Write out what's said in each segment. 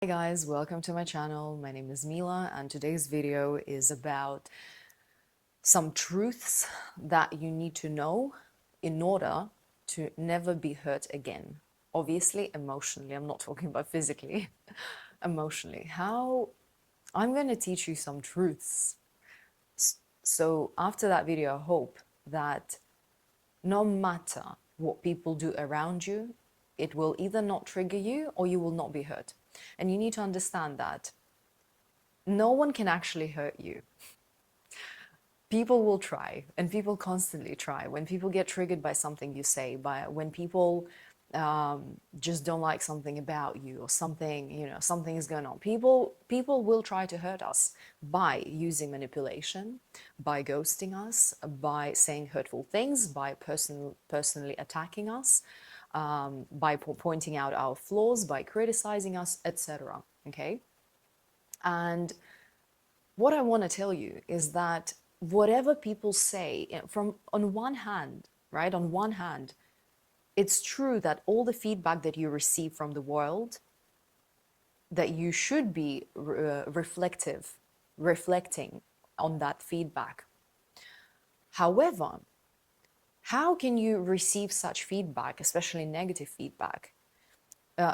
Hi guys, welcome to my channel. My name is Mila and today's video is about some truths that you need to know in order to never be hurt again. Obviously, emotionally. I'm not talking about physically. Emotionally. I'm going to teach you some truths. So after that video, I hope that no matter what people do around you, it will either not trigger you or you will not be hurt. And you need to understand that no one can actually hurt you. People will try, and people constantly try. When people get triggered by something you say, when people just don't like something about you or something, something is going on. People will try to hurt us by using manipulation, by ghosting us, by saying hurtful things, by personally attacking us, by pointing out our flaws, by criticizing us, etc. Okay, and what I want to tell you is that whatever people say, from on one hand, right, on one hand, it's true that all the feedback that you receive from the world, that you should be reflecting on that feedback. However, how can you receive such feedback, especially negative feedback,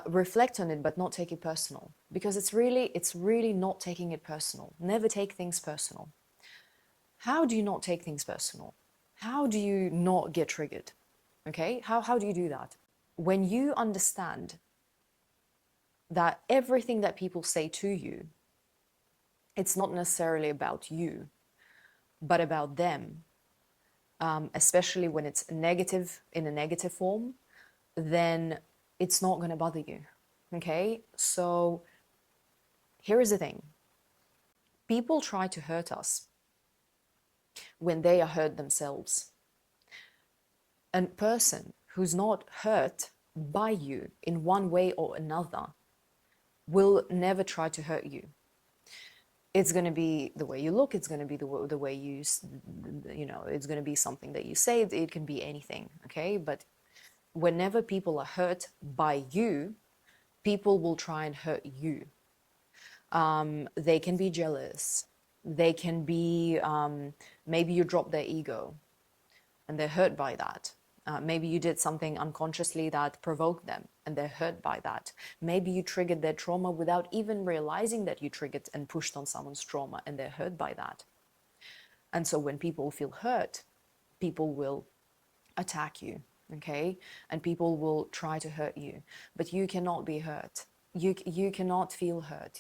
reflect on it but not take it personal? Because it's really not taking it personal. Never take things personal. How do you not take things personal? How do you not get triggered? Okay, how do you do that? When you understand that everything that people say to you, it's not necessarily about you, but about them, especially when it's negative, in a negative form, then it's not going to bother you. Okay, so here is the thing. People try to hurt us when they are hurt themselves. A person who's not hurt by you in one way or another will never try to hurt you. It's going to be the way you look, it's going to be the way it's going to be something that you say, it can be anything, okay? But whenever people are hurt by you, people will try and hurt you. They can be jealous, they can be, maybe you drop their ego and they're hurt by that. Maybe you did something unconsciously that provoked them and they're hurt by that. Maybe you triggered their trauma without even realizing that you triggered and pushed on someone's trauma and they're hurt by that. And so when people feel hurt, people will attack you, okay? And people will try to hurt you, but you cannot be hurt. You cannot feel hurt.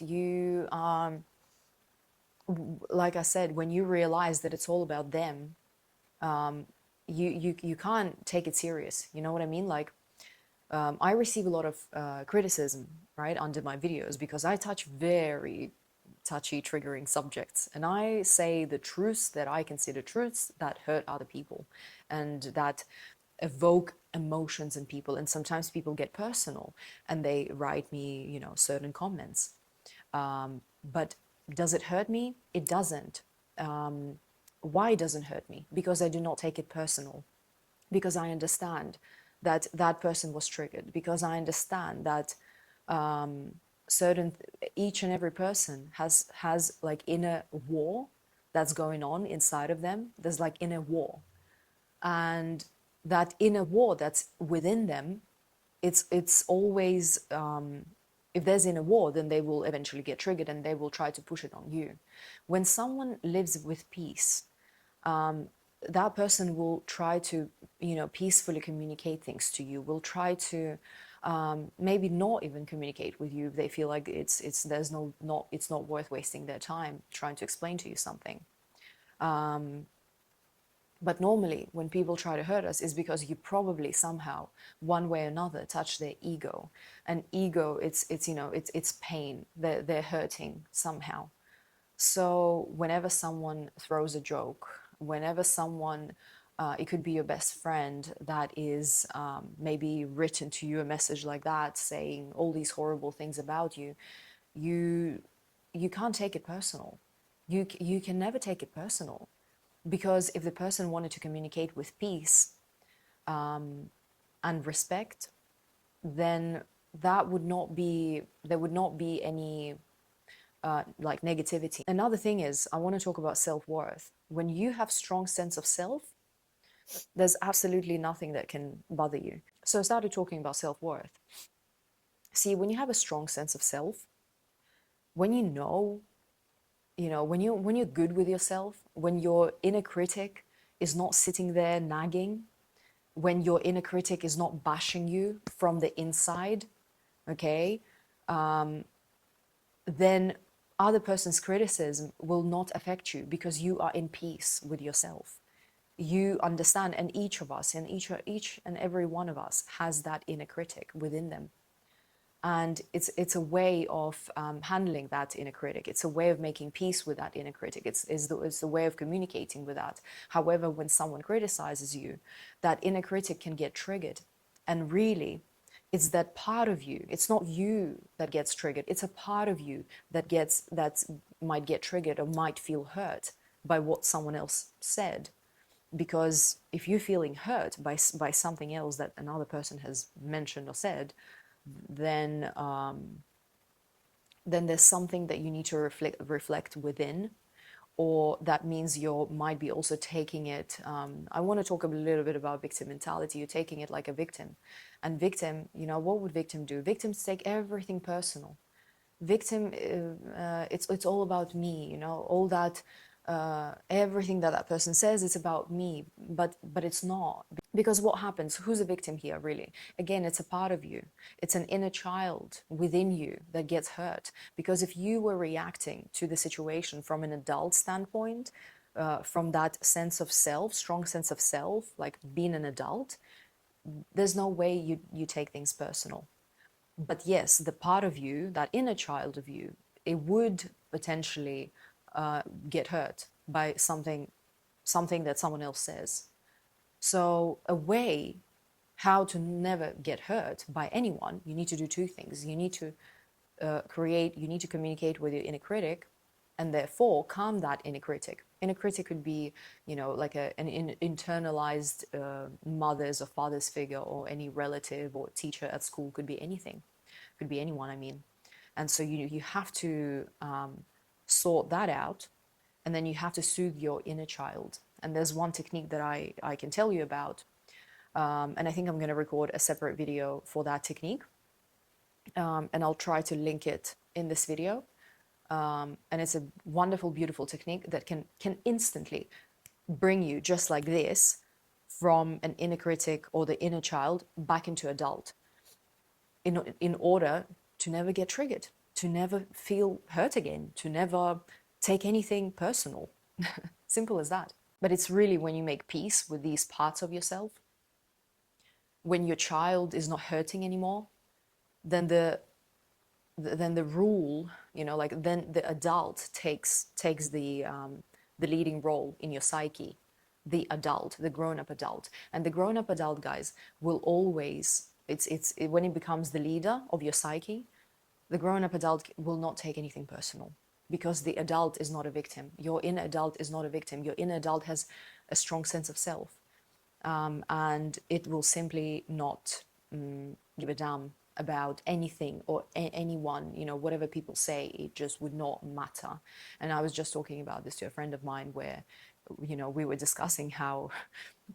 Like I said, when you realize that it's all about them, you can't take it serious. You know what I mean? Like, I receive a lot of criticism, right, under my videos because I touch very touchy, triggering subjects. And I say the truths that I consider truths that hurt other people and that evoke emotions in people. And sometimes people get personal and they write me, certain comments. But does it hurt me? It doesn't. Why it doesn't hurt me? Because I do not take it personal. Because I understand that that person was triggered. Because I understand that each and every person has like inner war that's going on inside of them. There's like inner war, and that inner war that's within them, it's always, if there's inner war, then they will eventually get triggered and they will try to push it on you. When someone lives with peace, that person will try to, peacefully communicate things to you, will try to maybe not even communicate with you if they feel like it's not worth wasting their time trying to explain to you something. But normally when people try to hurt us is because you probably somehow, one way or another, touch their ego. And ego, it's pain. They're hurting somehow. So whenever someone throws a joke, whenever someone, it could be your best friend that is maybe written to you a message like that, saying all these horrible things about you, you can't take it personal. You can never take it personal. Because if the person wanted to communicate with peace and respect, then that would not be, there would not be any like negativity. Another thing is, I want to talk about self-worth. When you have strong sense of self, there's absolutely nothing that can bother you. So I started talking about self-worth. See, when you have a strong sense of self, when when you're good with yourself, when your inner critic is not sitting there nagging, when your inner critic is not bashing you from the inside, okay, then other person's criticism will not affect you because you are in peace with yourself. You understand, and each of us, and each and every one of us has that inner critic within them. And it's a way of handling that inner critic. It's a way of making peace with that inner critic. It's the way of communicating with that. However, when someone criticizes you, that inner critic can get triggered. And really, it's that part of you. It's not you that gets triggered. It's a part of you that might get triggered or might feel hurt by what someone else said. Because if you're feeling hurt by something else that another person has mentioned or said, then there's something that you need to reflect within, or that means you might be also taking it. I want to talk a little bit about victim mentality. You're taking it like a victim, and victim, what would victim do? Victims take everything personal. Victim, it's all about me, all that. Everything that person says, it's about me, but it's not. Because what happens? Who's a victim here, really? Again, it's a part of you. It's an inner child within you that gets hurt. Because if you were reacting to the situation from an adult standpoint, from that sense of self, strong sense of self, like being an adult, there's no way you take things personal. But yes, the part of you, that inner child of you, it would potentially get hurt by something that someone else says. So a way how to never get hurt by anyone, you need to do two things. You need to you need to communicate with your inner critic, and therefore calm that inner critic. Inner critic could be, like an internalized mother's or father's figure, or any relative or teacher at school. Could be anything, could be anyone, I mean. And so you have to sort that out, and then you have to soothe your inner child. And there's one technique that I can tell you about, and I think I'm going to record a separate video for that technique, and I'll try to link it in this video. And it's a wonderful, beautiful technique that can instantly bring you, just like this, from an inner critic or the inner child back into adult, in order to never get triggered, to never feel hurt again, to never take anything personal. Simple as that. But it's really when you make peace with these parts of yourself, when your child is not hurting anymore, then the rule, then the adult takes the leading role in your psyche, the adult, the grown-up adult. And the grown-up adult, guys, will always, when it becomes the leader of your psyche, the grown-up adult will not take anything personal, because the adult is not a victim. Your inner adult is not a victim. Your inner adult has a strong sense of self, and it will simply not give a damn about anything or anyone, whatever people say, it just would not matter. And I was just talking about this to a friend of mine, where we were discussing how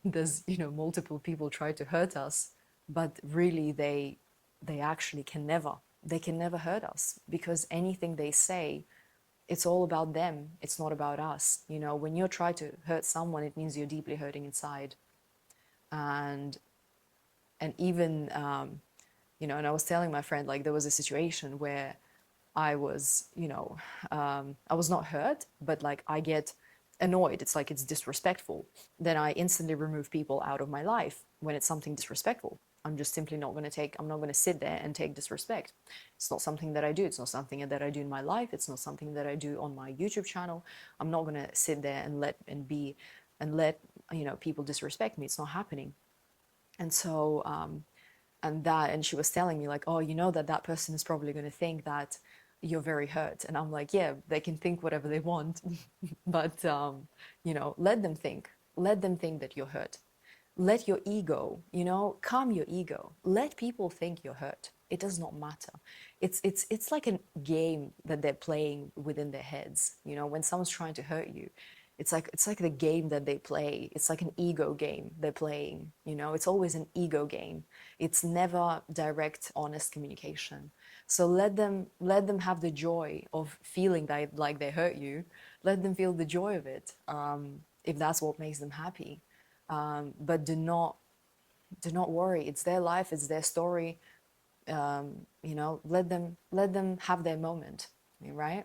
there's multiple people try to hurt us, but really they actually can never hurt us, because anything they say, it's all about them. It's not about us. When you try to hurt someone, it means you're deeply hurting inside. And even and I was telling my friend, like, there was a situation where I was I was not hurt, but like I get annoyed. It's like it's disrespectful. Then I instantly remove people out of my life when it's something disrespectful. I'm just simply not going to I'm not going to sit there and take disrespect. It's not something that I do. It's not something that I do in my life. It's not something that I do on my YouTube channel. I'm not going to sit there and let people disrespect me. It's not happening. And so and she was telling me, like, oh, that person is probably going to think that you're very hurt. And I'm like, yeah, they can think whatever they want, but let them think that you're hurt. Let your ego, calm your ego. Let people think you're hurt. It does not matter. It's like a game that they're playing within their heads. You know, when someone's trying to hurt you, it's like the game that they play. It's like an ego game they're playing. You know, it's always an ego game. It's never direct, honest communication. So let them have the joy of feeling that like they hurt you. Let them feel the joy of it, if that's what makes them happy. But do not worry. It's their life. It's their story. You know, let them have their moment, right?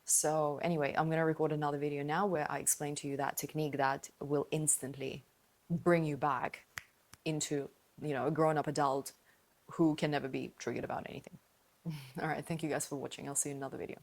So anyway, I'm going to record another video now where I explain to you that technique that will instantly bring you back into, you know, a grown-up adult who can never be triggered about anything. All right, thank you guys for watching. I'll see you in another video.